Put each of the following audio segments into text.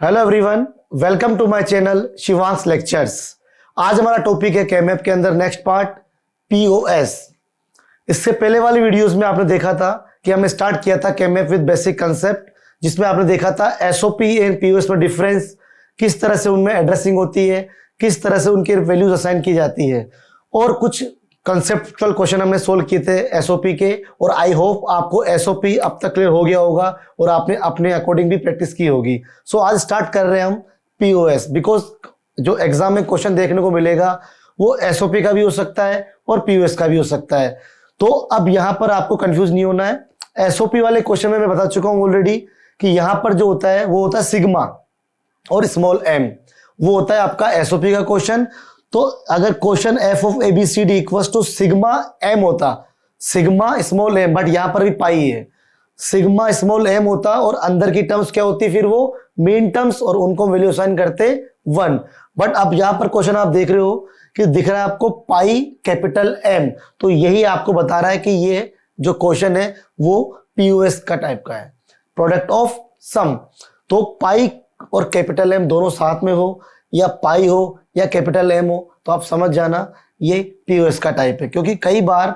Hello everyone, welcome to my channel Shivansh lectures. आज हमारा topic है केमैप के अंदर नेक्स्ट पार्ट पीओएस। इससे पहले वाली वीडियोस में आपने देखा था कि हमने स्टार्ट किया था केमैप विद बेसिक कंसेप्ट, जिसमें आपने देखा था एसओपी एंड पीओएस में डिफरेंस, किस तरह से उनमें एड्रेसिंग होती है, किस तरह से उनकी वैल्यूज असाइन की जाती है, और कुछ कंसेप्चुअल क्वेश्चन हमने सोल्व किए थे एसओपी के। और आई होप आपको एसओपी अब तक क्लियर हो गया होगा और आपने अपने अकॉर्डिंग भी प्रैक्टिस की होगी। सो आज स्टार्ट कर रहे हैं हम पीओएस, बिकॉज जो एग्जाम में क्वेश्चन देखने को मिलेगा वो एसओपी का भी हो सकता है और पीओएस का भी हो सकता है। तो अब यहां पर आपको कंफ्यूज नहीं होना है। एसओपी वाले क्वेश्चन में मैं बता चुका हूं ऑलरेडी कि यहां पर जो होता है वो होता है सिग्मा और स्मॉल एम, वो होता है आपका एसओपी का क्वेश्चन। तो अगर question F of ABCD equals to sigma M होता, सिग्मा स्मॉल एम, बट यहां पर भी पाई है, सिग्मा स्मॉल एम होता और अंदर की टर्म्स क्या होती, फिर वो मेन टर्म्स, और उनको वैल्यू असाइन करते 1। बट अब यहां पर क्वेश्चन आप देख रहे हो कि दिख रहा है आपको पाई कैपिटल एम, तो यही आपको बता रहा है कि ये जो क्वेश्चन है वो पीओएस का टाइप का है, प्रोडक्ट ऑफ सम। तो पाई और कैपिटल एम दोनों साथ में हो, या पाई हो या कैपिटल एम हो, तो आप समझ जाना ये पीओएस का टाइप है। क्योंकि कई बार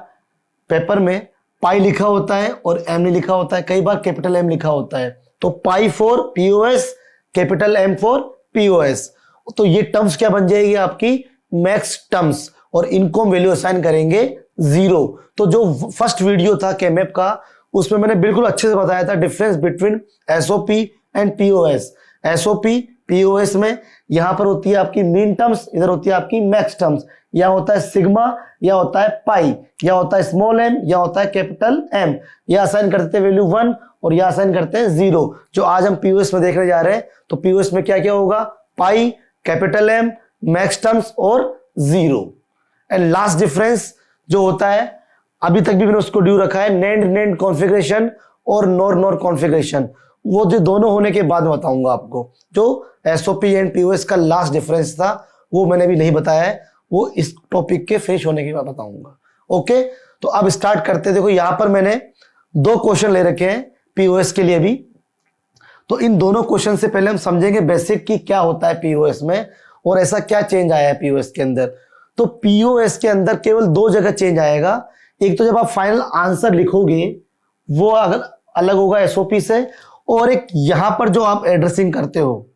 पेपर में पाई लिखा होता है और एम नहीं लिखा होता है, कई बार कैपिटल एम लिखा होता है। तो pi for POS, capital M for POS. तो ये टर्म्स क्या बन जाएगी आपकी मैक्स टर्म्स, और इनको हम वैल्यू असाइन करेंगे 0। तो जो फर्स्ट वीडियो था केमैप का, उसमें मैंने बिल्कुल अच्छे से बताया था difference between SOP and POS. SOP POS में यहां पर होती है आपकी मीन टर्म्स, इधर होती है आपकी मैक्स टर्म्स। या होता है सिग्मा, या होता है पाई, या होता है स्मॉल एम, या होता है कैपिटल एम। या असाइन करते हैं वैल्यू 1 और या असाइन करते हैं 0। जो आज हम पीओएस में देखने जा रहे हैं, तो पीओएस में क्या क्या होगा, पाई, कैपिटल एम, मैक्स टर्म्स और 0। एंड लास्ट डिफरेंस जो होता है, अभी तक भी मैंने उसको ड्यू रखा है, नेंड नेंड कॉन्फ़िगरेशन और नॉर नॉर कॉन्फ़िगरेशन। वो जो दोनों होने के बाद बताऊंगा आपको। जो एसओपी एंड पीओएस का लास्ट डिफरेंस था वो मैंने अभी नहीं बताया है, वो इस टॉपिक के फिनिश होने के बाद बताऊंगा। ओके, तो अब स्टार्ट करते। देखो यहां पर मैंने 2 क्वेश्चन ले रखे हैं पीओएस के लिए भी। तो इन दोनों क्वेश्चन से पहले हम समझेंगे बेसिक की क्या होता है पीओएस में, और ऐसा क्या चेंज आया है पीओएस के अंदर। तो पीओएस के अंदर केवल 2 जगह चेंज आएगा। एक तो जब आप फाइनल आंसर लिखोगे वो अगर अलग होगा एसओपी से, और एक यहां पर जो आप एड्रेसिंग करते हो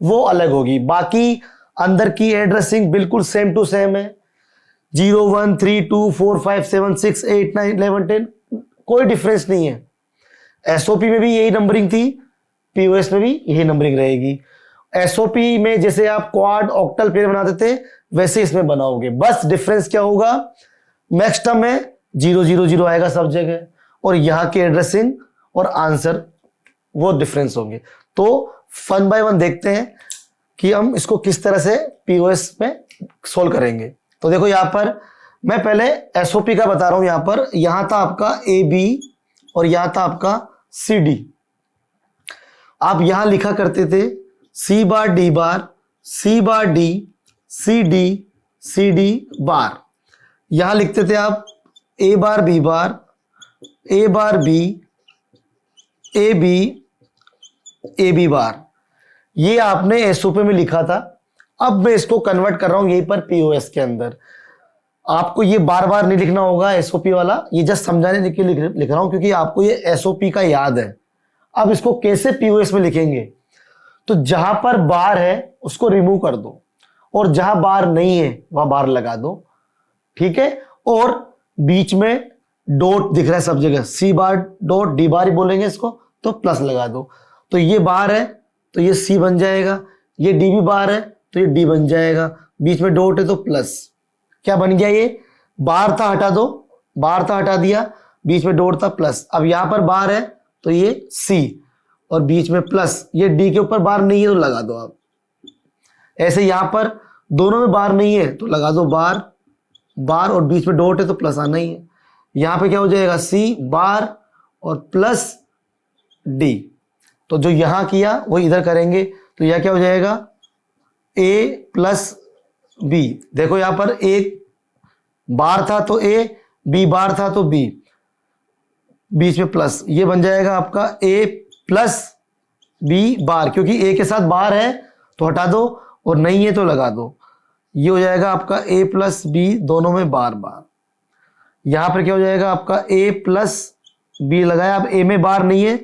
वो अलग होगी। बाकी अंदर की एड्रेसिंग बिल्कुल सेम टू सेम है, 0 1 3 2 4 5 7 6 8 9 11 10, कोई डिफरेंस नहीं है। एसओपी में भी यही नंबरिंग थी, पीओएस में भी यही नंबरिंग रहेगी। एसओपी में जैसे आप क्वाड ऑक्टल पेयर बनाते थे वैसे इसमें बनाओगे, बस डिफरेंस क्या होगा, मैक्स टर्म में 0 0 0 आएगा सब जगह, और यहां की एड्रेसिंग और आंसर वो डिफरेंस होंगे। तो 1 बाय 1 देखते हैं कि हम इसको किस तरह से पीओएस में सोल्व करेंगे। तो देखो यहां पर मैं पहले एसओपी का बता रहा हूं। यहां पर यहां था आपका ए बी और यहां था आपका सी डी। आप यहां लिखा करते थे C bar D bar, C bar D, C D, C D bar. यहां लिखते थे आप A bar B bar, A bar B, A B, A B bar. ये आपने एसओपी में लिखा था। अब मैं इसको कन्वर्ट कर रहा हूं यहीं पर पीओएस के अंदर। आपको ये बार बार नहीं लिखना होगा एसओपी वाला, ये जस्ट समझाने के लिए लिख रहा हूं क्योंकि आपको ये एसओपी का याद है। अब इसको कैसे पीओएस में लिखेंगे, तो जहां पर बार है उसको रिमूव कर दो, और जहां बार नहीं है वहां बार लगा दो, ठीक है। और बीच में डॉट दिख रहा है सब जगह, सी बार डॉट डी बार ही बोलेंगे इसको, तो प्लस लगा दो। तो ये बार है तो ये सी बन जाएगा, ये डी भी बार है तो ये डी बन जाएगा, बीच में डॉट है तो प्लस। क्या बन गया, ये बार था हटा दो, बार था हटा दिया, बीच में डॉट था प्लस। अब यहां पर बार है तो ये सी और बीच में प्लस, ये डी के ऊपर बार नहीं है तो लगा दो आप। ऐसे यहां पर दोनों में बार नहीं है तो लगा दो बार, बार और बीच में डॉट है तो प्लस आना ही है। यहां पे क्या हो जाएगा, सी बार और प्लस डी। तो जो यहां किया वो इधर करेंगे, तो यह क्या हो जाएगा, ए प्लस बी। देखो यहां पर एक बार था तो ए, बी बार था तो बी, बीच में प्लस, ये बन जाएगा आपका ए प्लस बी बार, क्योंकि ए के साथ बार है तो हटा दो और नहीं है तो लगा दो। ये हो जाएगा आपका ए प्लस बी, दोनों में बार बार। यहां पर क्या हो जाएगा आपका ए प्लस बी लगाया, अब ए में बार नहीं है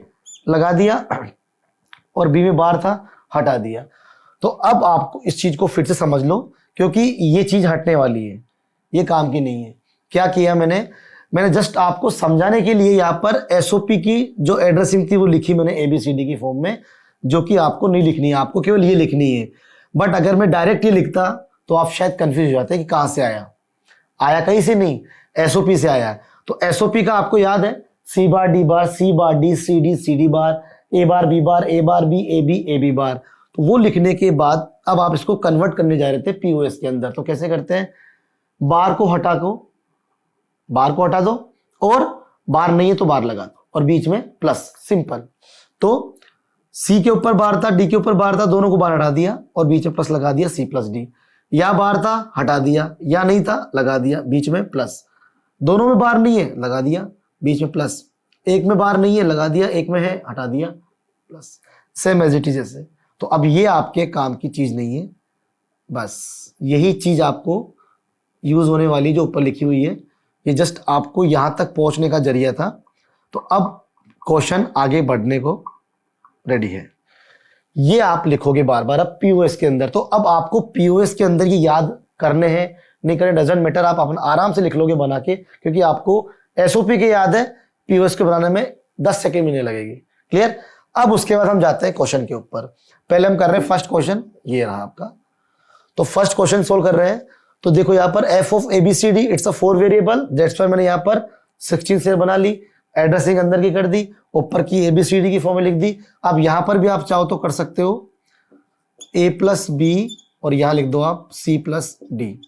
लगा दिया और बी में बार था हटा दिया। तो अब आपको इस चीज को फिर से समझ लो, क्योंकि ये चीज हटने वाली है, ये काम की नहीं है। क्या किया मैंने जस्ट आपको समझाने के लिए यहाँ पर एसओपी की जो एड्रेसिंग थी वो लिखी मैंने एबीसीडी की फॉर्म में, जो कि आपको नहीं लिखनी है, आपको केवल ये लिखनी है। बट अगर मैं डायरेक्ट ये लिखता तो आप शायद कंफ्यूज हो जाते कि कहां से आया कहीं से नहीं, एसओपी से आया है। तो एसओपी का आपको याद है C bar D bar, C bar D, C D C D bar, A bar B bar, A bar B, A B bar. तो वो लिखने के बाद अब आप इसको कन्वर्ट करने जा रहे थे पीओएस के अंदर। तो कैसे करते हैं, बार को हटा दो और बार नहीं है तो बार लगा दो और बीच में प्लस, सिंपल। तो सी के ऊपर बार था, डी के ऊपर बार था, दोनों को बार हटा दिया और बीच में प्लस लगा दिया, सी प्लस डी। या बार था हटा दिया, या नहीं था लगा दिया, बीच में प्लस। दोनों में बार नहीं है लगा दिया, बीच में प्लस। एक में बार नहीं है लगा दिया, एक में है हटा दिया, plus. Same as it is जैसे। तो अब ये आपके काम की चीज नहीं है, बस यही चीज आपको यूज होने वाली जो ऊपर लिखी हुई है, ये जस्ट आपको यहां तक पहुंचने का जरिया था। तो अब क्वेश्चन आगे बढ़ने को रेडी है, ये आप लिखोगे बार बार अब पीओएस के अंदर। तो अब आपको पीओएस के अंदर ये याद करने हैं नहीं करने डजंट मैटर, आप अपना आराम से लिख लोगे बना के, क्योंकि आपको एसओपी के याद है, पीओएस के बनाने में 10 सेकेंड भी नहीं लगेगी। क्लियर। अब उसके बाद हम जाते हैं क्वेश्चन के ऊपर। पहले हम कर रहे हैं फर्स्ट क्वेश्चन, ये रहा आपका। तो फर्स्ट क्वेश्चन सोल्व कर रहे हैं। तो देखो यहाँ पर F of ABCD it's a 4 variable, that's why मैंने यहाँ पर 16 से बना ली, एड्रेसिंग अंदर की कर दी, ऊपर की एबीसीडी की फॉर्म में लिख दी। अब यहां पर भी आप चाहो तो कर सकते हो ए प्लस बी और यहां लिख दो आप सी प्लस डी।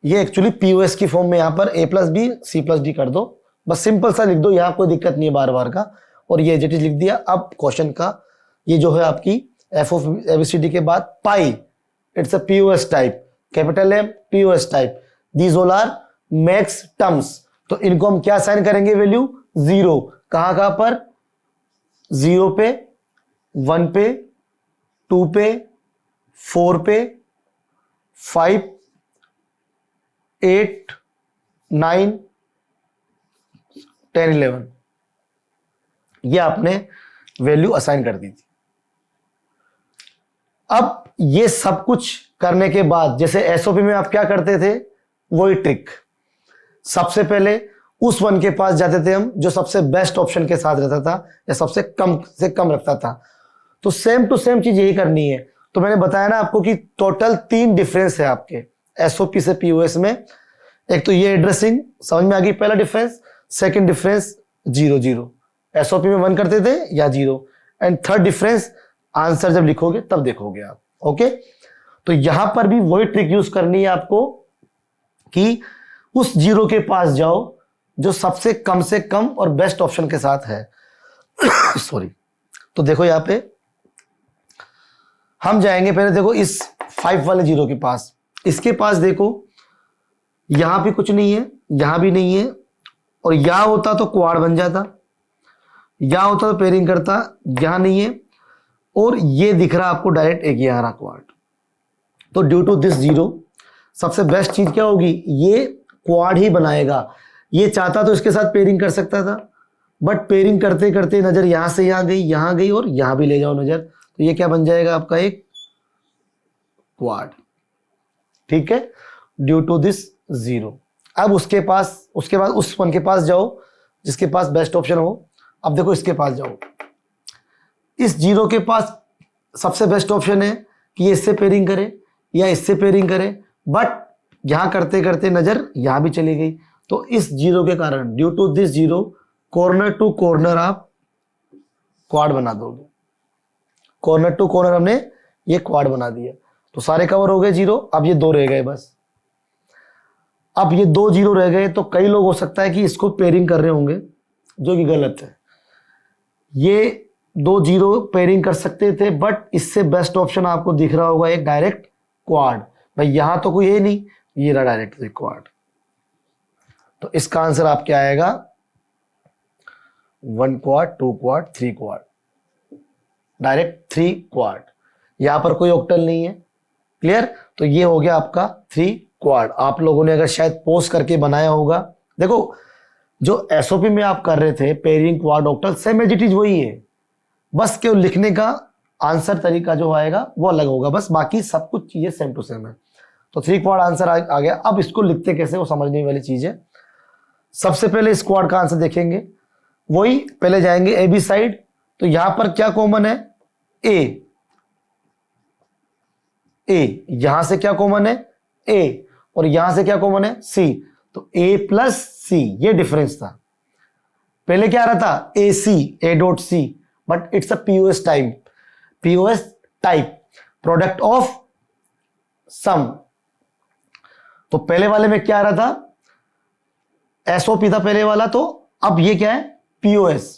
ये एक्चुअली पीओएस की फॉर्म में यहां पर A plus B C plus D कर दो, बस सिंपल सा लिख दो, यहां कोई दिक्कत नहीं है बार बार का। और ये एज इट इज लिख दिया। अब क्वेश्चन का ये जो है आपकी एफ ऑफ एबीसीडी के बाद pi, it's a POS type, capital M POS type, these all are max terms. तो इनको हम क्या साइन करेंगे, वैल्यू 0। कहां पर, 0 पे, 1 पे, 2 पे, 4 पे, 5, 8, 9, 10, 11, ये आपने वैल्यू असाइन कर दी थी। अब ये सब कुछ करने के बाद जैसे एसओपी में आप क्या करते थे, वही ट्रिक। सबसे पहले उस वन के पास जाते थे हम जो सबसे बेस्ट ऑप्शन के साथ रहता था या सबसे कम से कम रखता था। तो सेम टू सेम चीज यही करनी है। तो मैंने बताया ना आपको कि टोटल 3 डिफरेंस है आपके एसओपी से पीओएस में। एक तो ये एड्रेसिंग समझ में आ गई, पहला डिफरेंस। सेकंड डिफरेंस 0 0, एसओपी में 1 करते थे या 0। एंड थर्ड डिफरेंस आंसर जब लिखोगे तब देखोगे आप। ओके, तो यहां पर भी वही ट्रिक यूज करनी है आपको कि उस 0 के पास जाओ जो सबसे कम से कम और बेस्ट ऑप्शन के साथ है। सॉरी। तो देखो यहां पे हम जाएंगे, पहले देखो इस 5 वाले 0 के पास, इसके पास देखो यहां भी कुछ नहीं है, यहां भी नहीं है, और यहां होता तो क्वाड बन जाता, यहां होता तो पेयरिंग करता, यहां नहीं है, और ये दिख रहा आपको डायरेक्ट एक ये आ रहा क्वाड। तो ड्यू टू दिस 0 सबसे बेस्ट चीज क्या होगी, ये क्वाड ही बनाएगा। ये चाहता तो इसके साथ पेयरिंग कर सकता था, बट पेयरिंग करते करते नजर यहां से यहां गई और यहां भी ले जाओ नजर, तो ये क्या बन जाएगा आपका एक क्वाड। ठीक है, ड्यू टू दिस 0। अब उसके बाद उस वन के पास जाओ जिसके पास बेस्ट ऑप्शन हो। अब देखो इसके पास जाओ, इस 0 के पास सबसे बेस्ट ऑप्शन है कि ये इससे पेयरिंग करे या इससे पेयरिंग करे, बट यहां करते करते नजर यहां भी चली गई। तो इस 0 के कारण, due to this 0, corner to corner आप क्वाड बना दोगे। कॉर्नर टू कॉर्नर हमने ये क्वाड बना दिया, तो सारे कवर हो गए 0। अब ये 2 रह गए बस। अब ये 2 0 रह गए, तो कई लोग हो सकता है कि इसको पेयरिंग कर रहे होंगे, जो कि गलत है। ये 2 0 पेयरिंग कर सकते थे, बट इससे बेस्ट ऑप्शन आपको दिख रहा होगा एक डायरेक्ट क्वाड। भाई यहां तो कोई है नहीं, ये रहा डायरेक्ट क्वाड। तो इसका आंसर आपके आएगा 1 quad, 2 quad, 3 quad. Direct 3 quad. यहां पर कोई ऑक्टल नहीं है, क्लियर। तो ये हो गया आपका 3 क्वाड। आप लोगों ने अगर शायद पोस्ट करके बनाया होगा, देखो जो एसओपी में आप कर रहे थे pairing quad octal, same as it is वही है, बस केवल लिखने का आंसर तरीका जो आएगा वो अलग होगा, बस बाकी सब कुछ चीजें सेम टू सेम है। तो 3 क्वाड आंसर आ गया। अब इसको लिखते कैसे वो समझने वाली चीज है। सबसे पहले इस क्वाड का आंसर देखेंगे, वही पहले जाएंगे ए बी साइड। तो यहां पर क्या कॉमन है, ए, यहां से क्या कॉमन है, ए, और यहां से क्या कॉमन है, सी। तो ए प्लस सी, ये डिफरेंस था। पहले क्या आ रहा था, A C, A dot C, but it's a POS type, POS type, product of sum. तो पहले वाले में क्या आ रहा था, एसओपी था पहले वाला, तो अब ये क्या है, पीओएस।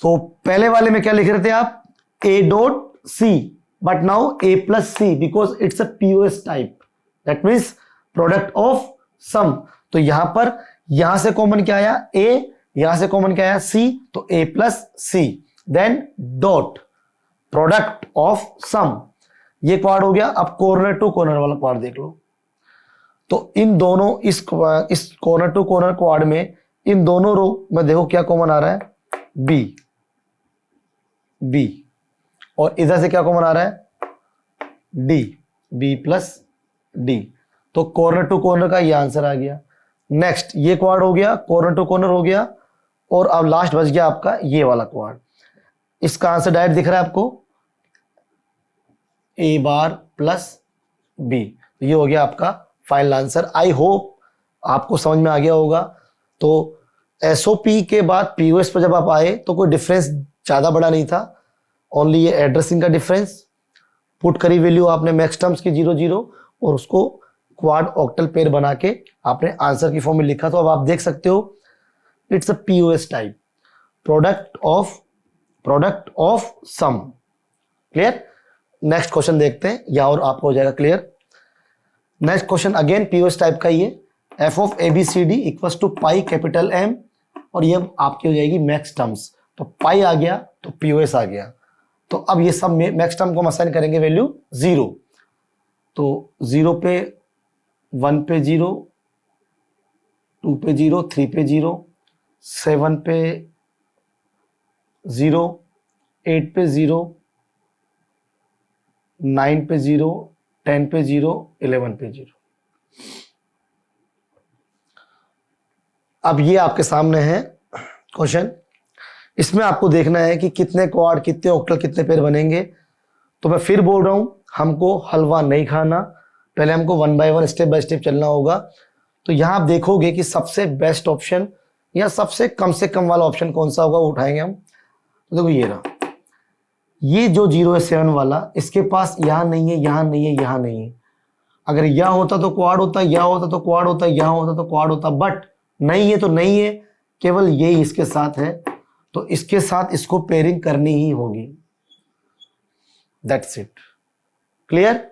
तो पहले वाले में क्या लिख रहे थे आप, A dot C, but now A plus C, because it's a POS type, that means product of sum. तो यहां पर यहां से कॉमन क्या आया, ए, यहां से कॉमन क्या आया, सी, तो A plus C, then dot product of sum. ये क्वाड हो गया। अब कॉर्नर टू कॉर्नर वाला क्वाड देख लो। तो इन दोनों, इस कॉर्नर टू कॉर्नर क्वाड में इन दोनों रो में देखो क्या कॉमन आ रहा है, बी, बी, और इधर से क्या कॉमन आ रहा है, डी, बी प्लस डी। तो कॉर्नर टू कॉर्नर का ये आंसर आ गया। नेक्स्ट ये क्वाड हो गया, कॉर्नर टू कॉर्नर हो गया, और अब लास्ट बच गया आपका ये वाला क्वाड। इसका आंसर डायरेक्ट दिख रहा है आपको, ए बार प्लस बी। तो ये हो गया आपका फाइनल आंसर। आई होप आपको समझ में आ गया होगा। तो एसओपी के बाद पीओएस पर जब आप आए तो कोई डिफरेंस ज्यादा बड़ा नहीं था, ओनली ये एड्रेसिंग का डिफरेंस। पुट करी वैल्यू आपने मैक्स टर्म्स की 0 और उसको क्वाड ऑक्टल पेयर बना के आपने आंसर की फॉर्म में लिखा। तो अब आप देख सकते हो it's a POS type, product of sum. Clear. Next question देखते हैं, या और आपको हो जाएगा clear. Next question again POS type का ही है, F of A B C D equal to pi capital M, और ये आपकी हो जाएगी मैक्स टर्म्स। तो पाई आ गया तो पीओएस आ गया। तो अब ये सब मैक्स टर्म को हम असाइन करेंगे वैल्यू 0। तो 0 पे, 1 पे 0, 2 पे 0, 3 पे 0, 7 पे 0, 8 पे 0, 9 पे 0, 10 पे 0, 11 पे 0। अब ये आपके सामने है क्वेश्चन। इसमें आपको देखना है कि कितने क्वाड, कितने ऑक्टल, कितने पेयर बनेंगे। तो मैं फिर बोल रहा हूं, हमको हलवा नहीं खाना, पहले हमको 1 बाय 1 स्टेप बाय स्टेप चलना होगा। तो यहां आप देखोगे कि सबसे बेस्ट ऑप्शन या सबसे कम से कम वाला ऑप्शन कौन सा होगा, वो उठाएंगे हम। तो देखो ये रहा, ये जो 0 है 7 वाला, इसके पास यहां नहीं है, यहां नहीं है, यहां नहीं है। अगर यहां होता तो क्वाड होता, यहां होता तो क्वाड होता, यहां होता तो क्वाड होता, बट नहीं है तो नहीं है, केवल यही इसके साथ है। तो इसके साथ इसको पेयरिंग करनी ही होगी, दैट्स इट। क्लियर।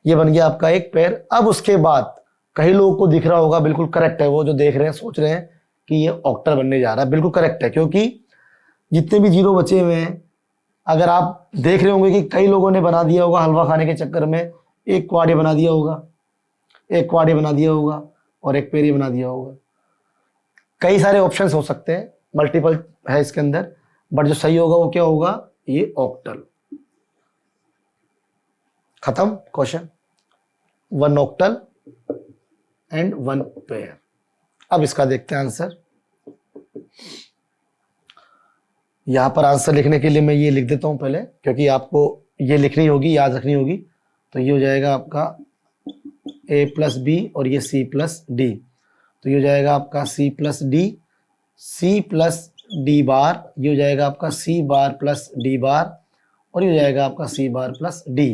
ये बन गया आपका एक पेयर। अब उसके बाद कई लोगों को दिख रहा होगा, बिल्कुल करेक्ट है, वो जो देख रहे हैं सोच रहे हैं कि ये ऑक्टल बनने जा रहा है, बिल्कुल करेक्ट है। क्योंकि जितने भी 0 बचे हुए हैं, अगर आप देख रहे होंगे कि कई लोगों ने बना दिया होगा हलवा खाने के चक्कर में, एक क्वाड बना दिया होगा, एक क्वाड बना दिया होगा, और एक पेयर बना दिया होगा। कई सारे ऑप्शंस हो सकते हैं, मल्टीपल है इसके अंदर, बट जो सही होगा वो क्या होगा, ये ऑक्टल। खत्म क्वेश्चन। 1 octal and 1 pair. अब इसका देखते हैं आंसर। यहां पर आंसर लिखने के लिए मैं ये लिख देता हूं पहले, क्योंकि आपको ये लिखनी होगी, याद रखनी होगी। तो ये हो जाएगा आपका a प्लस बी, और ये c प्लस डी। तो ये हो जाएगा आपका c plus D, c plus D बार, ये हो जाएगा आपका c बार प्लस डी बार, और ये हो जाएगा आपका c बार प्लस डी।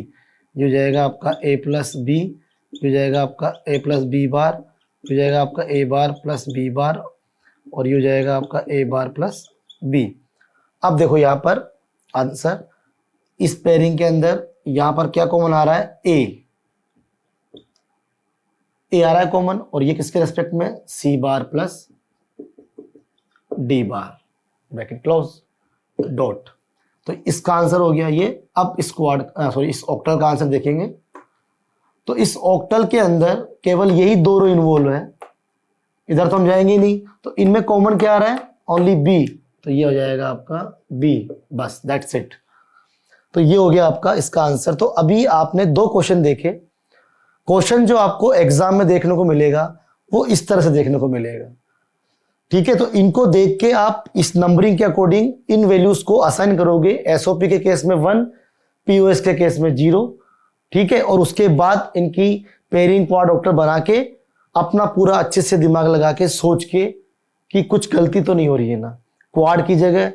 ये हो जाएगा आपका a प्लस बी, ये हो जाएगा आपका a प्लस बी बार, ये हो जाएगा आपका a bar plus B bar, और ये हो जाएगा आपका a बार प्लस बी। अब देखो यहाँ पर आंसर, इस पेयरिंग के अंदर यहाँ पर क्या कॉमन आ रहा है, ए आ रहा है कॉमन, और ये किसके रेस्पेक्ट में, c bar plus D bar, bracket close, dot. तो इसका आंसर हो गया ये। अब इस ऑक्टल का आंसर देखेंगे तो इस ऑक्टल के अंदर केवल यही दो रो इन्वॉल्व है, इधर तो हम जाएंगे नहीं, तो इनमें कॉमन क्या आ रहा है, ओनली बी, तो ये हो जाएगा आपका बी, बस दैट्स इट। तो ये हो गया आपका इसका आंसर। तो अभी आपने दो क्वेश्चन देखे। क्वेश्चन जो आपको एग्जाम में देखने को मिलेगा वो इस तरह से देखने को मिलेगा, ठीक है। तो इनको देख के आप इस नंबरिंग के अकॉर्डिंग इन वैल्यूज को असाइन करोगे। एसओपी के केस में 1, पीओएस के केस में 0, ठीक है। और उसके बाद इनकी पेयरिंग क्वाड ऑक्टल बना के अपना पूरा अच्छे से दिमाग लगा के सोच के कि कुछ गलती तो नहीं हो रही है ना, क्वाड की जगह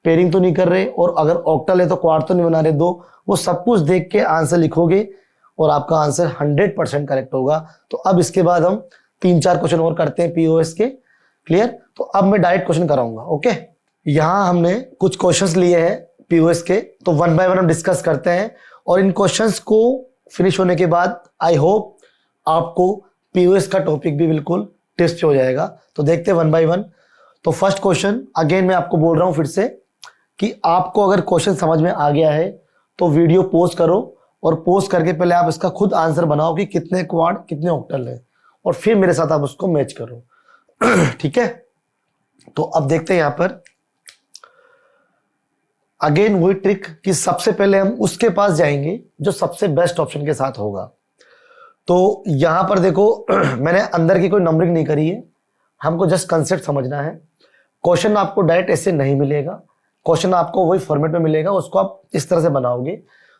पेयरिंग तो नहीं कर रहे, और अगर ऑक्टल है तो क्वाड तो नहीं बना रहे दो, वो सब कुछ देख के आंसर लिखोगे और आपका आंसर 100% करेक्ट होगा। तो अब इसके बाद हम 3-4 क्वेश्चन और करते हैं पीओएस के, क्लियर। तो अब मैं डायरेक्ट क्वेश्चन कराऊंगा, ओके। यहां हमने कुछ क्वेश्चंस लिए हैं पीओएस के, तो 1 बाय 1 हम डिस्कस करते हैं, और इन क्वेश्चंस को फिनिश होने के बाद आई होप आपको पीओएस का टॉपिक भी बिल्कुल टेस्ट हो जाएगा। तो देखते हैं 1 बाय 1। तो फर्स्ट क्वेश्चन, अगेन मैं आपको बोल रहा हूं फिर से कि आपको अगर क्वेश्चन समझ में आ गया है तो वीडियो पॉज करो, और पॉज करके पहले आप इसका खुद आंसर बनाओ कि कितने क्वाड कितने ऑक्टल है, और फिर मेरे साथ आप उसको मैच करो, ठीक है। तो अब देखते हैं यहां पर अगेन वही ट्रिक कि सबसे पहले हम उसके पास जाएंगे जो सबसे बेस्ट ऑप्शन के साथ होगा। तो यहां पर देखो मैंने अंदर की कोई नंबरिंग नहीं करी है, हमको जस्ट कंसेप्ट समझना है। क्वेश्चन आपको डायरेक्ट ऐसे नहीं मिलेगा, क्वेश्चन आपको वही फॉर्मेट में मिलेगा, उसको आप इस तरह से बनाओगे।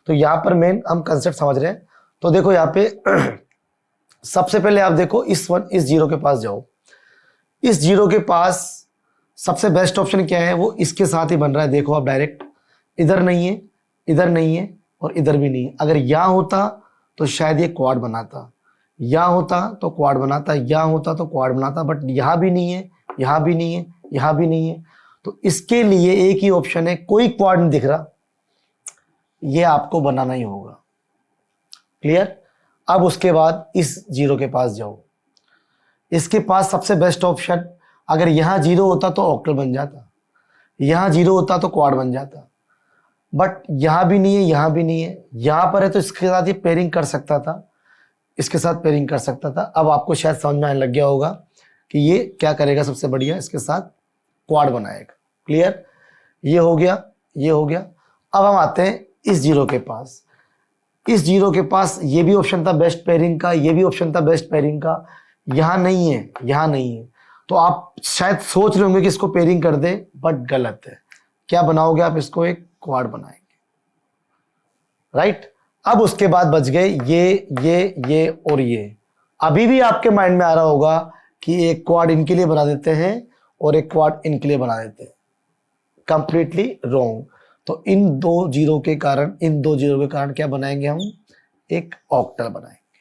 तो यहां पर मेन हम कंसेप्ट समझ रहे हैं। तो देखो यहाँ पे सबसे पहले आप देखो इस 0 के पास जाओ। इस 0 के पास सबसे बेस्ट ऑप्शन क्या है, वो इसके साथ ही बन रहा है। देखो आप डायरेक्ट इधर नहीं है, इधर नहीं है, और इधर भी नहीं है। अगर यहां होता तो शायद ये क्वाड बनाता, यहां होता तो क्वाड बनाता, यहां होता तो क्वाड बनाता, बट यहां भी नहीं है, यहां भी नहीं है, यहां भी नहीं है। तो इसके लिए एक ही ऑप्शन है, कोई क्वाड नहीं दिख रहा, ये आपको बनाना ही होगा, क्लियर। अब उसके बाद इस 0 के पास जाओ। इसके पास सबसे बेस्ट ऑप्शन, अगर यहां 0 होता तो ऑक्टल बन जाता, यहां 0 होता तो क्वाड बन जाता, बट यहां भी नहीं है, यहां भी नहीं है, यहां पर है तो इसके साथ ये पेयरिंग कर सकता था, इसके साथ पेयरिंग कर सकता था। अब आपको शायद समझ में आने लग गया होगा कि ये क्या करेगा, सबसे बढ़िया इसके साथ क्वाड बनाएगा, क्लियर। ये हो गया, ये हो गया। अब हम आते हैं इस 0 के पास। इस 0 के पास ये भी ऑप्शन था बेस्ट पेयरिंग का, ये भी ऑप्शन था बेस्ट पेयरिंग का, यहां नहीं है, यहां नहीं है। तो आप शायद सोच रहे होंगे कि इसको पेयरिंग कर दे, बट गलत है। क्या बनाओगे आप, इसको एक क्वाड बनाएंगे, राइट। अब उसके बाद बच गए ये और ये। अभी भी आपके माइंड में आ रहा होगा कि एक क्वाड इनके लिए बना देते हैं और एक क्वाड इनके लिए बना देते हैं, कंप्लीटली रॉन्ग। तो इन दो जीरो के कारण क्या बनाएंगे हम, एक ऑक्टल बनाएंगे।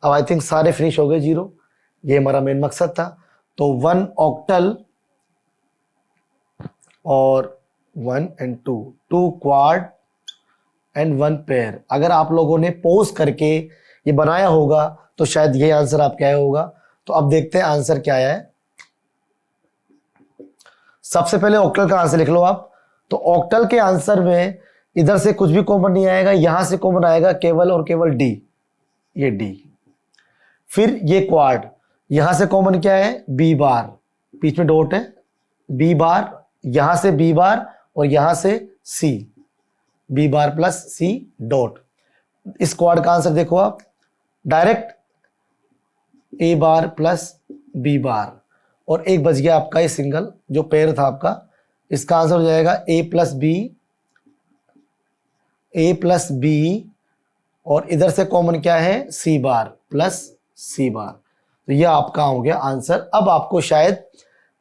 अब आई थिंक सारे फिनिश हो गए 0, ये हमारा मेन मकसद था। तो 1 ऑक्टल और 1 and 2 क्वाड एंड 1 पेयर। अगर आप लोगों ने पॉज करके ये बनाया होगा तो शायद ये आंसर आपके आया होगा। तो अब देखते हैं आंसर क्या आया है। सबसे पहले ऑक्टल का आंसर लिख लो आप। तो ऑक्टल के आंसर में इधर से कुछ भी कॉमन नहीं आएगा, यहां से कॉमन आएगा केवल और केवल डी, ये डी। फिर ये क्वाड, यहां से कॉमन क्या है, बी बार, बीच में डॉट है, बी बार, यहां से बी बार और यहां से C, B bar plus C dot. इस क्वाड का आंसर देखो आप, direct A bar plus B bar, और एक बच गया आपका ये सिंगल जो पेयर था आपका। इसका आंसर हो जाएगा ए प्लस बी, और इधर से कॉमन क्या है, सी बार प्लस सी बार। तो यह आपका हो गया आंसर। अब आपको शायद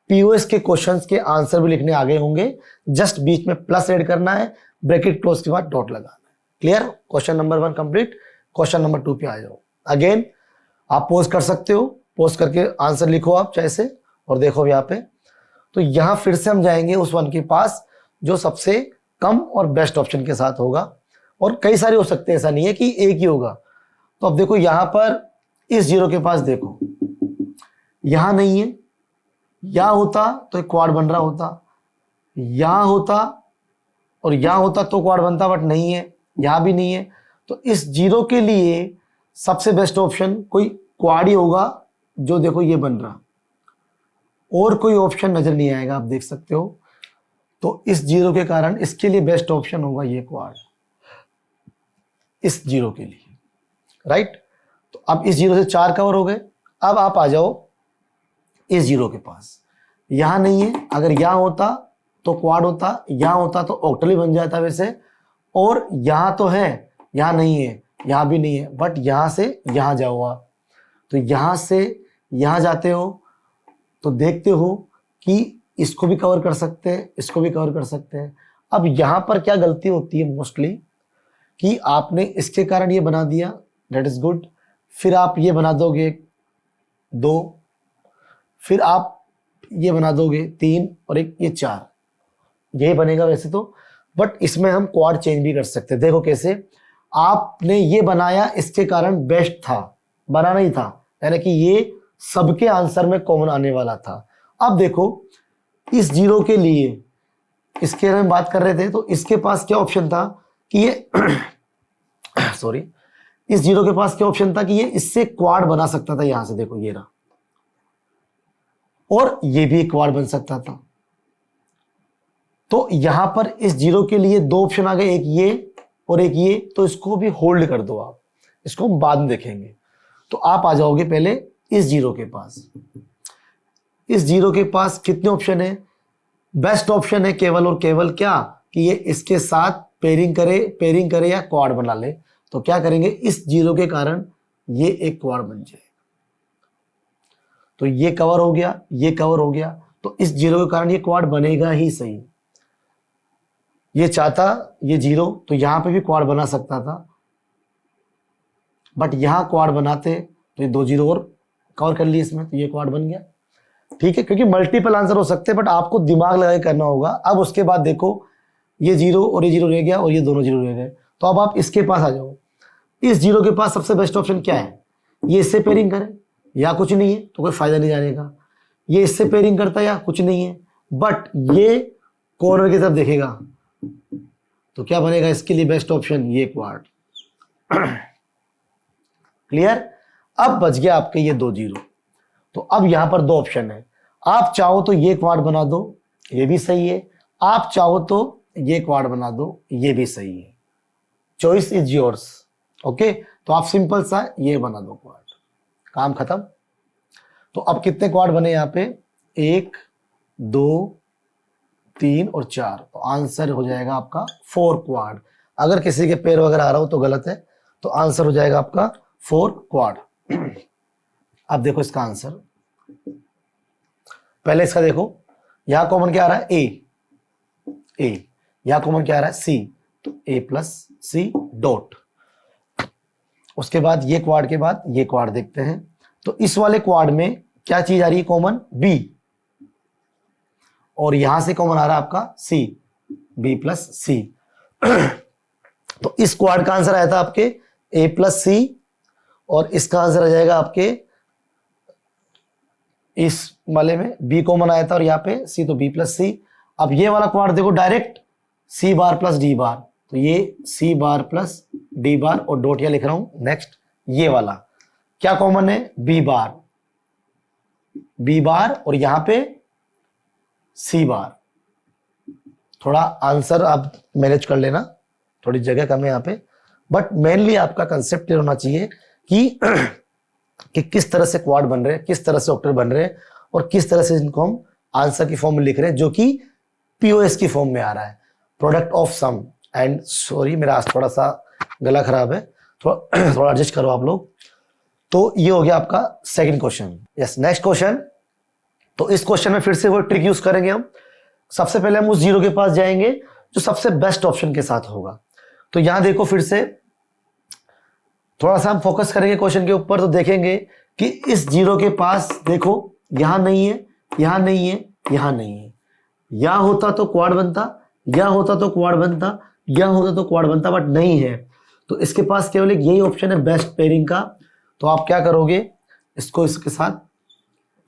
पीओएस के क्वेश्चंस के आंसर भी लिखने आ गए होंगे, जस्ट बीच में प्लस ऐड करना है, ब्रैकेट क्लोज के बाद डॉट लगाना है। Clear, question number 1 complete. Question number 2 पे आ जाओ। अगेन आप पोज कर सकते हो, पोज करके आंसर लिखो आप चाहे से, और देखो यहाँ पे। तो यहां फिर से हम जाएंगे उस 1 के पास जो सबसे कम और बेस्ट ऑप्शन के साथ होगा, और कई सारे हो सकते हैं, ऐसा नहीं है कि एक ही होगा। तो अब देखो यहां पर इस 0 के पास देखो, यहां नहीं है, यहाँ होता तो एक क्वाड बन रहा होता, यहाँ होता और यहाँ होता तो क्वाड बनता, बट नहीं है, यहाँ भी नहीं है। तो इस जीरो के लिए सबसे बेस्ट ऑप्शन कोई क्वाड ही होगा, जो देखो ये बन रहा, और कोई ऑप्शन नजर नहीं आएगा, आप देख सकते हो। तो इस जीरो के कारण इसके लिए बेस्ट ऑप्शन होगा ये क्वाड, इस जीरो के लिए, राइट। तो अब इस जीरो से 4 कवर हो गए। अब आप आ जाओ इस जीरो के पास, यहां नहीं है, अगर यहां होता तो क्वाड होता, यहां होता तो ऑक्टल ही बन जाता वैसे, और यहां तो है, यहां नहीं है, यहां भी नहीं है, बट यहां से यहां जाओ आप, तो यहां से यहां जाते हो तो देखते हो कि इसको भी कवर कर सकते हैं, इसको भी कवर कर सकते हैं। अब यहां पर क्या गलती होती है मोस्टली, कि आपने इसके कारण ये बना दिया, दैट इज गुड, फिर आप ये बना दोगे 2, फिर आप ये बना दोगे 3 और एक ये 4, यही बनेगा वैसे तो, बट इसमें हम क्वाड चेंज भी कर सकते हैं। देखो कैसे, आपने ये बनाया इसके कारण बेस्ट था, बना नहीं था, यानी कि ये सबके आंसर में कॉमन आने वाला था। अब देखो इस जीरो के लिए, इसके बारे में बात कर रहे थे, तो इसके पास क्या ऑप्शन था कि ये सॉरी, इस जीरो के पास क्या ऑप्शन था कि ये इससे क्वाड बना सकता था, यहां से देखो ये रहा, और ये भी क्वाड बन सकता था। तो यहां पर इस जीरो के लिए 2 ऑप्शन आ गए, एक ये और एक ये, तो इसको भी होल्ड कर दो आप, इसको हम बाद में देखेंगे। तो आप आ जाओगे पहले इस जीरो के पास। इस जीरो के पास कितने ऑप्शन है? बेस्ट ऑप्शन है केवल और केवल क्या, कि ये इसके साथ पेयरिंग करे या क्वाड बना ले। तो क्या करेंगे, इस जीरो के कारण ये एक क्वाड बन जाए, तो ये कवर हो गया, ये कवर हो गया, तो इस जीरो के कारण ये क्वाड बनेगा ही सही। ये चाहता ये जीरो, तो यहां पे भी क्वाड बना सकता था, बट यहां क्वाड बनाते तो ये 2 जीरो और कवर कर लिए इसमें, तो ये क्वाड बन गया, ठीक है। क्योंकि मल्टीपल आंसर हो सकते हैं, बट आपको दिमाग लगा के करना होगा। अब उसके बाद देखो ये जीरो और ये जीरो रह गया, और ये दोनों जीरो रह गए। तो अब आप इसके पास आ जाओ। इस जीरो के पास सबसे बेस्ट ऑप्शन क्या है, ये इससे पेयरिंग करे या कुछ नहीं है, तो कोई फायदा नहीं जाने का। ये इससे पेयरिंग करता है या कुछ नहीं है, बट ये कॉर्नर की तरफ देखेगा, तो क्या बनेगा इसके लिए बेस्ट ऑप्शन, ये क्वाड। क्लियर। अब बच गया आपके ये 2 जीरो। तो अब यहां पर 2 ऑप्शन है, आप चाहो तो ये क्वाड बना दो, ये भी सही है, आप चाहो तो ये क्वाड बना दो, ये भी सही है, चॉइस इज योर्स। ओके, तो आप सिंपल सा ये बना दो क्वाड, काम खत्म। तो अब कितने क्वाड बने यहाँ पे, 1 2 3 और 4, तो आंसर हो जाएगा आपका 4 क्वाड। अगर किसी के पैर वगैरह आ रहा हो तो गलत है, तो आंसर हो जाएगा आपका 4 क्वाड। अब देखो इसका आंसर, पहले इसका देखो, यहां कॉमन क्या आ रहा है, ए, यहां कॉमन क्या आ रहा है, सी, तो a प्लस सी डॉट। उसके बाद ये क्वाड के बाद ये क्वाड देखते हैं, तो इस वाले क्वाड में क्या चीज आ रही है कॉमन, b, और यहां से कॉमन आ रहा है आपका c, b प्लस सी। तो इस क्वाड का आंसर आया था आपके a प्लस सी, और इसका आंसर आ जाएगा आपके, इस वाले में b कॉमन आया था और यहाँ पे c, तो b प्लस सी। अब ये वाला क्वाड देखो direct c bar plus d बार, तो ये c बार प्लस d बार, और डॉट या लिख रहा हूं। नेक्स्ट ये वाला क्या कॉमन है, b बार और यहां पे c बार। थोड़ा आंसर आप मैनेज कर लेना, थोड़ी जगह कम है यहाँ पे, बट मेनली आपका कंसेप्ट क्लियर होना चाहिए कि किस तरह से क्वाड बन रहे हैं, किस तरह से ऑक्टेट बन रहे हैं, और किस तरह से इनको हम आंसर की फॉर्म में लिख रहे हैं, जो कि पीओएस की फॉर्म में आ रहा है, product of sum and. Sorry मेरा आज थोड़ा सा गला खराब है, थोड़ा एडजस्ट करो आप लोग। तो ये हो गया आपका second question. Yes, next question. तो इस क्वेश्चन में फिर से वो ट्रिक यूज करेंगे हम। सबसे पहले हम उस जीरो के पास जाएंगे जो सबसे बेस्ट ऑप्शन के साथ होगा। तो यहां देखो, फिर से थोड़ा सा हम फोकस करेंगे क्वेश्चन के ऊपर, तो देखेंगे कि इस जीरो के पास देखो, यहां नहीं है, यहां नहीं है, यहां नहीं है। यहां होता तो क्वाड बनता, यहां होता तो क्वाड बनता, यहां होता तो क्वाड बनता, बट नहीं है। तो इसके पास केवल एक यही ऑप्शन है बेस्ट पेयरिंग का। तो आप क्या करोगे, इसको इसके साथ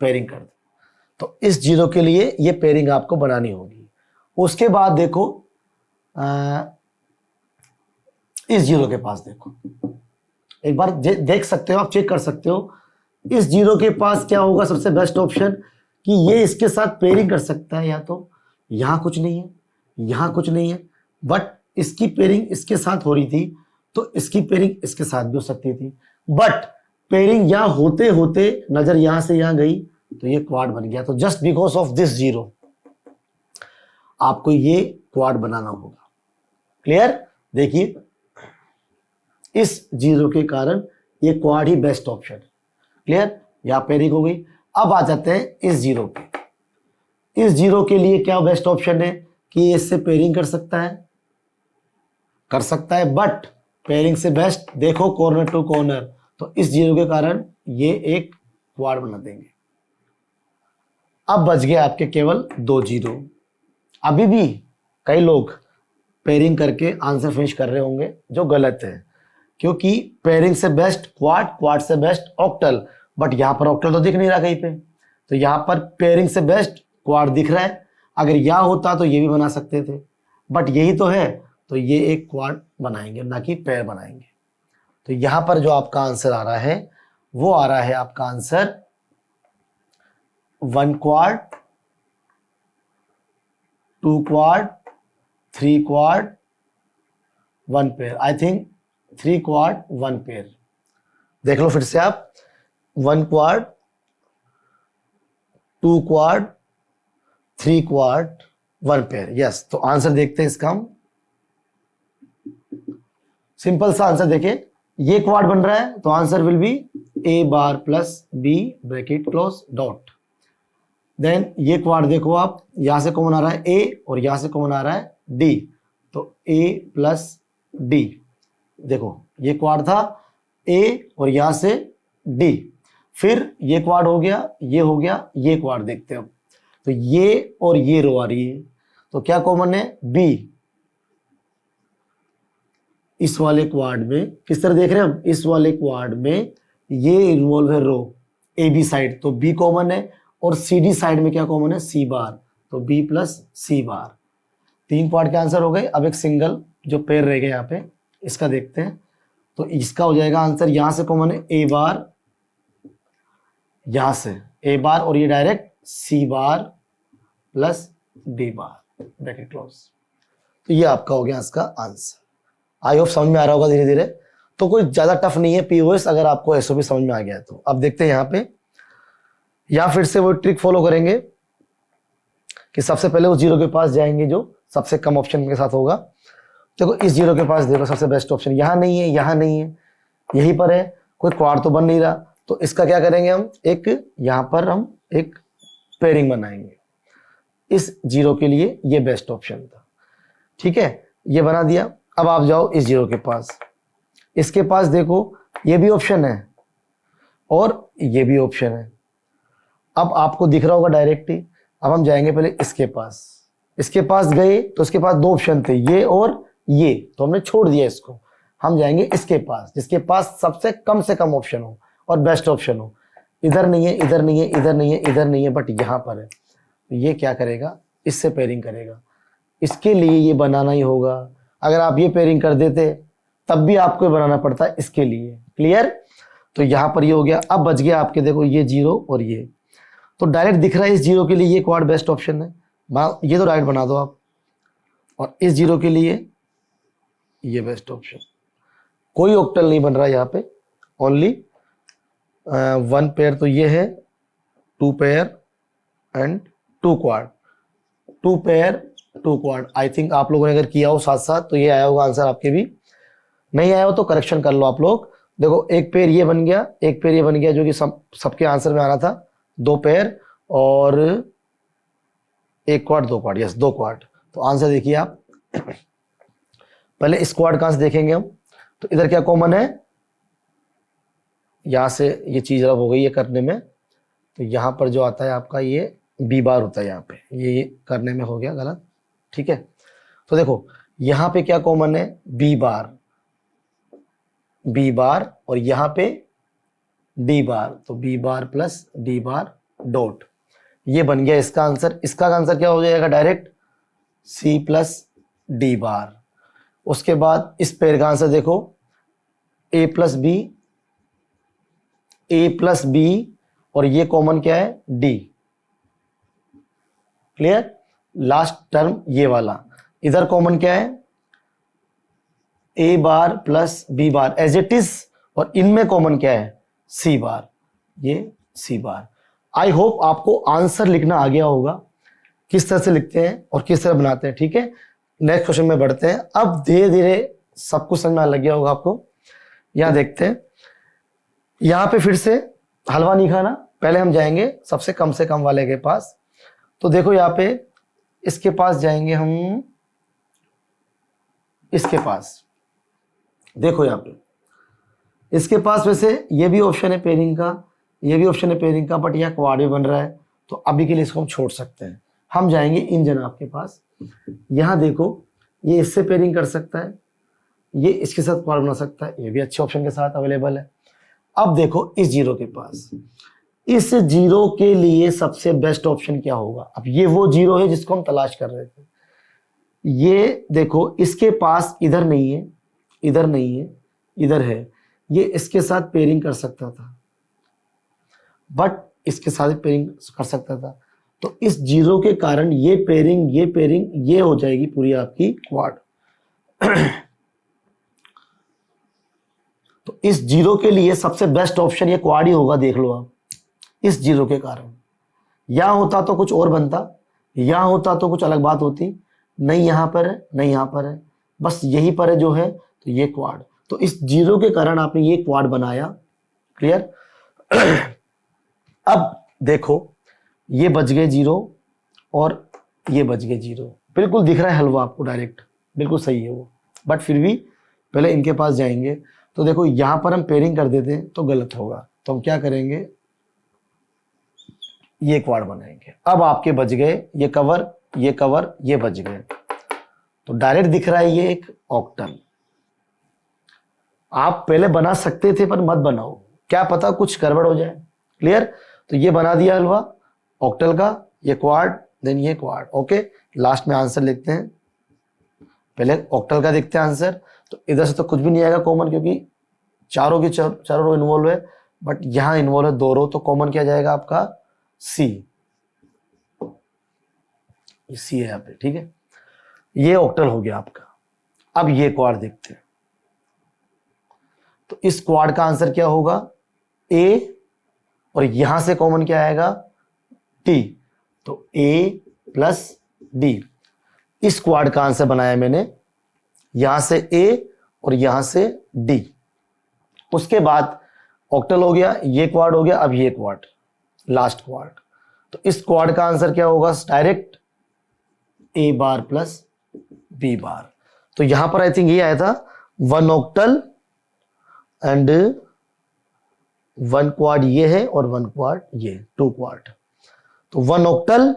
पेयरिंग कर दो। तो इस जीरो के लिए ये पेयरिंग आपको बनानी होगी। उसके बाद देखो इस जीरो के पास देखो, एक बार देख सकते हो आप, चेक कर सकते हो इस जीरो के पास क्या होगा सबसे बेस्ट ऑप्शन, कि ये इसके साथ पेयरिंग कर सकता है। या तो यहां कुछ नहीं है, यहां कुछ नहीं है, बट इसकी पेयरिंग इसके साथ हो रही थी, तो इसकी पेयरिंग इसके साथ भी हो सकती थी। बट पेयरिंग यहां होते होते नजर यहां से यहां गई, तो ये क्वाड बन गया। तो just because of this zero आपको ये क्वाड बनाना होगा। क्लियर? देखिए इस जीरो के कारण ये क्वाड ही बेस्ट ऑप्शन है। क्लियर? यहां पेयरिंग हो गई। अब आ जाते हैं इस जीरो पे। इस जीरो के लिए क्या बेस्ट ऑप्शन है कि ये इससे पेयरिंग कर सकता है, बट पेयरिंग से बेस्ट देखो कॉर्नर टू कॉर्नर, तो इस जीरो के कारण ये एक क्वाड बना देंगे। अब बच गए आपके केवल 2 जीरो। अभी भी कई लोग पेयरिंग करके आंसर फिनिश कर रहे होंगे, जो गलत है, क्योंकि पेयरिंग से बेस्ट क्वाड, क्वाड से बेस्ट ऑक्टल, बट यहां पर ऑक्टल तो दिख नहीं रहा कहीं पे, तो यहां पर पेयरिंग से बेस्ट क्वाड दिख रहा है। अगर यहां होता तो ये भी बना सकते थे, बट यही तो है, तो ये एक क्वाड बनाएंगे, ना कि पेयर बनाएंगे। तो यहां पर जो आपका आंसर आ रहा है वो आ रहा है आपका answer 1 quad, 2 quad, 3 quad, 1 pair. I think 3 quad 1 pair. देख लो फिर से आप, 1 quad, 2 quad, 3 quad, 1 pair. Yes, तो आंसर देखते हैं इसका हम। सिंपल सा आंसर देखिए, ये क्वाड बन रहा है, तो answer will be A bar plus B bracket close dot. Then ये क्वाड देखो आप, यहां से कॉमन आ रहा है ए और यहां से कॉमन आ रहा है डी, तो ए प्लस डी। देखो ये क्वाड था ए और यहां से डी, फिर ये क्वाड हो गया, ये हो गया, ये क्वाड देखते हैं अब। तो ये और ये रो आ रही है, तो क्या कॉमन है? बी। इस वाले क्वाड में किस तरह देख रहे हैं हम, इस वाले क्वाड में ये इन्वॉल्व है रो ए बी साइड, तो बी कॉमन है, और सी डी साइड में क्या कॉमन है? सी बार, तो बी प्लस सी बार। 3 क्वाड के आंसर हो गए। अब एक सिंगल जो पेयर रह गया यहाँ पे, इसका देखते हैं। तो इसका हो जाएगा आंसर, यहां से कॉमन है ए बार, यहां से ए बार, और ये direct C bar plus D bar bracket close. तो ये आपका हो गया इसका आंसर। आई होप समझ में आ रहा होगा धीरे धीरे। तो कोई ज्यादा टफ नहीं है पीओएस, अगर आपको एसओपी समझ में आ गया है तो। अब देखते हैं यहाँ पे, या फिर से वो ट्रिक फॉलो करेंगे कि सबसे पहले उस जीरो के पास जाएंगे जो सबसे कम ऑप्शन के साथ होगा। देखो इस जीरो के पास देखो सबसे बेस्ट ऑप्शन यहाँ नहीं है, यहाँ नहीं है, यहीं पर है, कोई क्वाड तो बन नहीं रहा, तो इसका क्या करेंगे हम, एक यहाँ पर हम एक पेयरिंग बनाएंगे। इस जीरो के लिए ये बेस्ट ऑप्शन था, ठीक है, ये बना दिया। अब आप जाओ इस जीरो के पास, इसके पास देखो ये भी ऑप्शन है और ये भी ऑप्शन है। अब आपको दिख रहा होगा डायरेक्टली। अब हम जाएंगे पहले इसके पास, इसके पास गए तो इसके पास 2 ऑप्शन थे, ये और ये, तो हमने छोड़ दिया इसको। हम जाएंगे इसके पास, जिसके पास सबसे कम से कम ऑप्शन हो और बेस्ट ऑप्शन हो। इधर नहीं है, इधर नहीं है, इधर नहीं है, इधर नहीं है, बट यहाँ पर है, तो ये क्या करेगा, इससे पेयरिंग करेगा। इसके लिए ये बनाना ही होगा। अगर आप ये पेयरिंग कर देते तब भी आपको बनाना पड़ता है इसके लिए। क्लियर? तो यहाँ पर ये हो गया। अब बच गया आपके, देखो ये जीरो और ये, तो डायरेक्ट दिख रहा है इस जीरो के लिए ये क्वाड बेस्ट ऑप्शन है, ये तो डायरेक्ट बना दो आप। और इस जीरो के लिए ये बेस्ट ऑप्शन, कोई ऑक्टल नहीं बन रहा यहाँ पे, ओनली 1 पेयर, तो ये है 2 pair and 2 quad, 2 pair 2 quad. I think आप लोगों ने अगर किया हो साथ साथ तो ये आया होगा आंसर। आपके भी नहीं आया हो तो करेक्शन कर लो आप लोग। देखो एक पेयर ये बन गया, एक पेयर ये बन गया, जो कि सबके आंसर में आना था। 2 पेयर और 1 क्वाड 2 क्वाड, यस 2 क्वाड। तो आंसर देखिए आप, पहले इस क्वाड का आंसर देखेंगे हम। तो इधर क्या कॉमन है, यहां से ये चीज रब हो गई है करने में, तो यहां पर जो आता है आपका ये बी बार होता है, यहाँ पे ये करने में हो गया गलत, ठीक है। तो देखो यहां पे क्या कॉमन है, बी बार, बी बार, और यहां पे डी बार, तो B bar plus D bar dot. ये बन गया इसका आंसर। इसका आंसर क्या हो जाएगा डायरेक्ट C प्लस डी बार। उसके बाद इस पेयर का आंसर देखो A प्लस बी और ये कॉमन क्या है D। क्लियर? लास्ट टर्म ये वाला, इधर कॉमन क्या है A bar plus B bar as it is, और इनमें कॉमन क्या है C बार, ये C बार। आई होप आपको आंसर लिखना आ गया होगा, किस तरह से लिखते हैं और किस तरह बनाते हैं। ठीक है, नेक्स्ट क्वेश्चन में बढ़ते हैं। अब धीरे धीरे सब कुछ समझ में लग गया होगा आपको। यहां देखते हैं, यहां पे फिर से हलवा नहीं खाना, पहले हम जाएंगे सबसे कम से कम वाले के पास। तो देखो यहाँ पे इसके पास जाएंगे हम, इसके पास देखो यहाँ पे इसके पास वैसे ये भी ऑप्शन है पेयरिंग का, ये भी ऑप्शन है पेयरिंग का, बट यहाँ क्वाड भी बन रहा है, तो अभी के लिए इसको हम छोड़ सकते हैं। हम जाएंगे इन जनाब के पास। यहाँ देखो ये इससे पेयरिंग कर सकता है, ये इसके साथ क्वाड बना सकता है, ये भी अच्छे ऑप्शन के साथ अवेलेबल है। अब देखो इस जीरो के पास, इस जीरो के लिए सबसे बेस्ट ऑप्शन क्या होगा। अब ये वो जीरो है जिसको हम तलाश कर रहे थे। ये देखो इसके पास इधर नहीं है, इधर नहीं है, इधर है, ये इसके साथ पेयरिंग कर सकता था, बट इसके साथ पेयरिंग कर सकता था। तो इस जीरो के कारण ये पेयरिंग ये हो जाएगी पूरी आपकी क्वाड। तो इस जीरो के लिए सबसे बेस्ट ऑप्शन ये क्वाड ही होगा, देख लो आप। इस जीरो के कारण यहां होता तो कुछ और बनता, यहां होता तो कुछ अलग बात होती, नहीं यहां पर है, नहीं यहां पर है, बस यहीं पर है जो है, तो ये क्वाड। तो इस जीरो के कारण आपने ये क्वाड बनाया। क्लियर? अब देखो ये बच गए जीरो और ये बच गए जीरो, बिल्कुल दिख रहा है हलवा आपको डायरेक्ट, बिल्कुल सही है वो, बट फिर भी पहले इनके पास जाएंगे। तो देखो यहां पर हम पेयरिंग कर देते हैं तो गलत होगा, तो हम क्या करेंगे, ये क्वाड बनाएंगे। अब आपके बच गए ये कवर, ये कवर, ये बच गए, तो डायरेक्ट दिख रहा है ये एक ऑक्टल। आप पहले बना सकते थे पर मत बनाओ, क्या पता कुछ गड़बड़ हो जाए। क्लियर? तो ये बना दिया हलवा ऑक्टल का, ये क्वाड, देन ये क्वाड। ओके, लास्ट में आंसर लिखते हैं, पहले ऑक्टल का देखते हैं आंसर। तो इधर से तो कुछ भी नहीं आएगा कॉमन, क्योंकि चारों की चारों रो इन्वॉल्व है, बट यहां इन्वॉल्व है दो रो, तो कॉमन क्या जाएगा आपका सी, सी है यहाँ पे। ठीक है, ये ऑक्टल हो गया आपका। अब ये क्वाड देखते हैं, तो इस क्वाड का आंसर क्या होगा ए, और यहां से कॉमन क्या आएगा टी, तो ए प्लस डी। इस क्वाड का आंसर बनाया मैंने, यहां से ए और यहां से डी। उसके बाद ऑक्टल हो गया, ये क्वाड हो गया, अब ये क्वाड, लास्ट क्वाड। तो इस क्वाड का आंसर क्या होगा direct A bar plus B bar. तो यहां पर आई थिंक ये आया था one octal and one quad ये है और वन क्वाड ये, टू क्वाड। तो one octal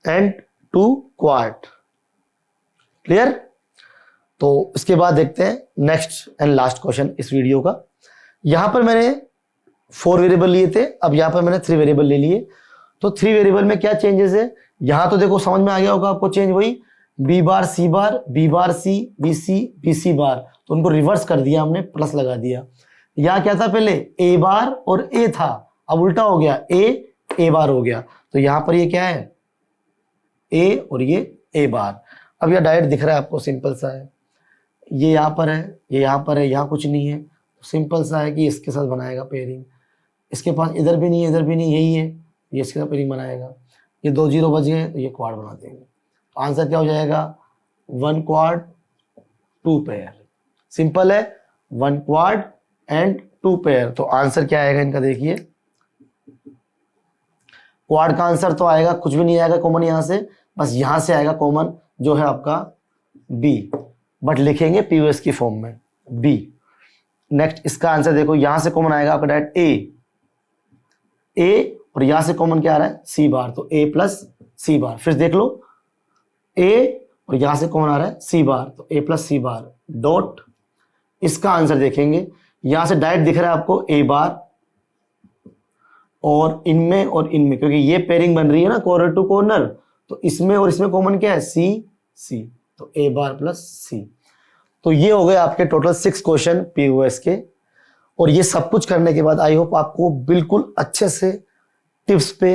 and two quad. Clear? तो इसके बाद देखते हैं नेक्स्ट एंड लास्ट क्वेश्चन इस वीडियो का। यहां पर मैंने 4 वेरिएबल लिए थे, अब यहां पर मैंने 3 वेरिएबल ले लिए। तो 3 वेरिएबल में क्या चेंजेस है, यहां तो देखो समझ में आ गया होगा आपको चेंज, वही बी बार सी बार, बी बार सी, बी सी, बी सी बार, तो उनको रिवर्स कर दिया हमने, प्लस लगा दिया। यहां क्या था पहले ए बार और ए था, अब उल्टा हो गया ए बार हो गया। तो यहां पर ये क्या है ए और ये ए बार। अब यह डायरेक्ट दिख रहा है आपको, सिंपल सा है, ये यहां पर है, ये यहां पर है, यहां कुछ नहीं है, तो सिंपल सा है कि इसके साथ बनाएगा पेयरिंग। इसके पास इधर भी नहीं है, इधर भी नहीं, यही है, ये इसके साथ पेयरिंग बनाएगा। ये 2 जीरो बच गए, तो ये क्वाड बना देंगे। तो आंसर क्या हो जाएगा, 1 क्वाड 2 पेयर। सिंपल है, 1 क्वाड एंड 2 पेयर। तो आंसर क्या आएगा इनका, देखिए क्वाड का आंसर तो आएगा, कुछ भी नहीं आएगा कॉमन यहां से, बस यहां से आएगा कॉमन जो है आपका बी, बट लिखेंगे पीओएस की फॉर्म में बी। नेक्स्ट इसका आंसर देखो, यहां से कॉमन आएगा आपका डायरेक्ट ए और यहां से कॉमन क्या आ रहा है सी बार, तो ए प्लस सी बार। फिर देख लो ए और यहां से कॉमन आ रहा है सी बार, तो A plus C bar dot. इसका आंसर देखेंगे, यहां से डायरेक्ट दिख रहा है आपको ए बार और इनमें, क्योंकि ये पेयरिंग बन रही है ना कॉर्नर टू कॉर्नर, तो इसमें और इसमें कॉमन क्या है, सी सी, तो ए बार प्लस सी। तो ये हो गए आपके टोटल 6 क्वेश्चन पीओएस के। और ये सब कुछ करने के बाद आई होप आपको बिल्कुल अच्छे से टिप्स पे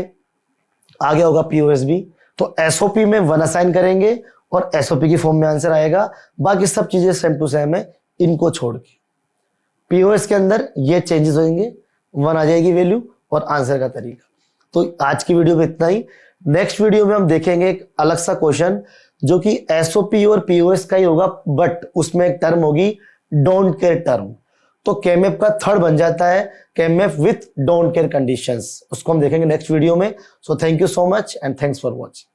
आ गया होगा पीओएस भी। तो एसओपी में 1 असाइन करेंगे और एसओपी की फॉर्म में आंसर आएगा, बाकी सब चीजें सेम टू सेम है इनको छोड़ के। पीओएस के अंदर ये चेंजेस होंगे, 1 आ जाएगी वैल्यू और आंसर का तरीका। तो आज की वीडियो में इतना ही। नेक्स्ट वीडियो में हम देखेंगे एक अलग सा क्वेश्चन जो कि एसओपी और पीओएस का ही होगा, बट उसमें एक टर्म होगी डोंट केयर टर्म। तो केएमएफ का थर्ड बन जाता है केएमएफ विथ डोंट केयर कंडीशंस, उसको हम देखेंगे नेक्स्ट वीडियो में। So thank you so much and thanks for watching.